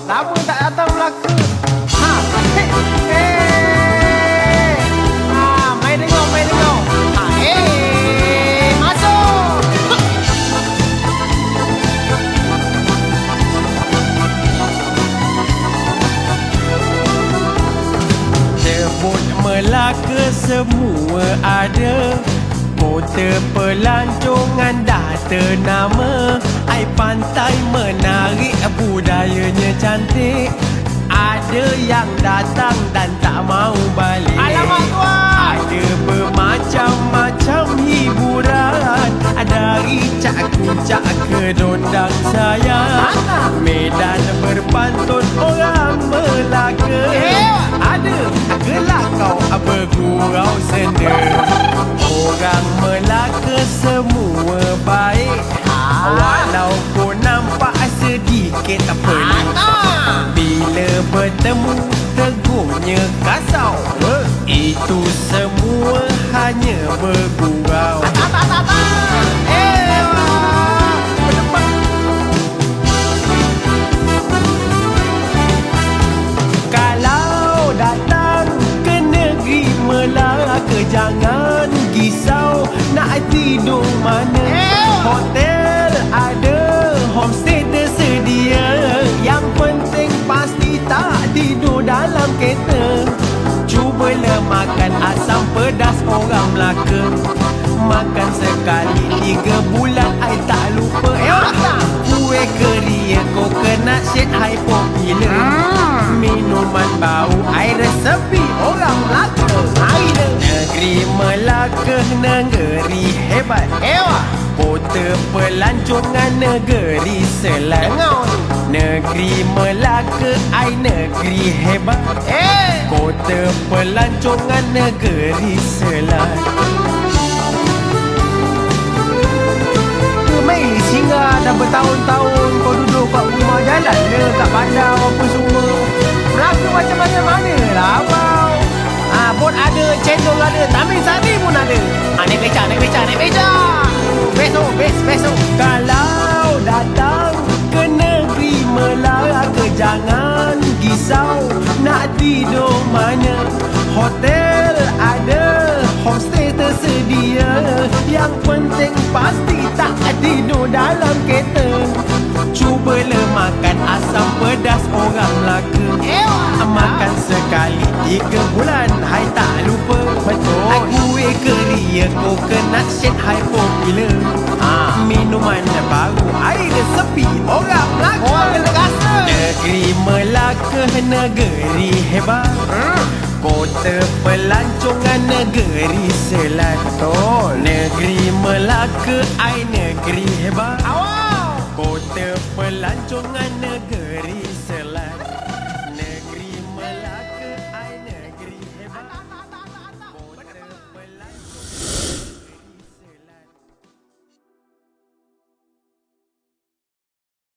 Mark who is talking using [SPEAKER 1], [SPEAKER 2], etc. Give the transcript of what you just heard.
[SPEAKER 1] Lama tak datang Melaka. Ha, mai dengar, mai dengar. Ha, masuk. Sebut Melaka semua ada, kota pelancongan dah ternama. Ai pantai menarik, budayanya cantik. Ada yang datang dan tak mau balik. Alamak tuan, ada bermacam-macam hiburan, dari cak-cak ke dondang sayang. Medan berpantun orang Melaka, ada gelakau bergurau senda. Orang Melaka semua baik, walaupun nampak sedikit pelik. Bila bertemu tegurnya kasau, itu semua hanya bergurau. Kalau datang ke negeri Melaka, jangan risau nak tidur mana. Hotel ada, homestay tersedia. Yang penting pasti tak tidur dalam kereta. Cubalah makan asam pedas orang Melaka. Makan sekali 3 bulan, I tak lupa. Kuih keria, coconut shake, I popular. Minuman bau, I resepi orang Melaka. Negeri Melaka, negeri hebat. Kota pelancongan, negeri selat. Negeri Melaka, I negeri hebat. Kota pelancongan, negeri selat. Mei singgah dah bertahun-tahun kau duduk kat rumah jalan le, kat bandar apa semua. Melaka macam mana lah abang. Bot ada, cendol ada, Tamin Sari pun ada. Naik beca, naik beca, naik beca. Besok. Kalau datang ke negeri Melaka, jangan risau nak tidur mana. Hotel ada, homestay tersedia. Yang penting pasti tak tidur dalam kereta. Cubalah makan asam pedas orang Melaka. Makan sekali 3 bulan, hai tak lupa. Betul. Kuih keria, coconut shake, hai popular. Minuman baru, air sepi orang Melaka. Orang kena rasa. Negeri Melaka, negeri hebat. Kota pelancongan, negeri selat. Betul. Negeri Melaka, ai negeri hebat. Kota pelancongan, negeri selat.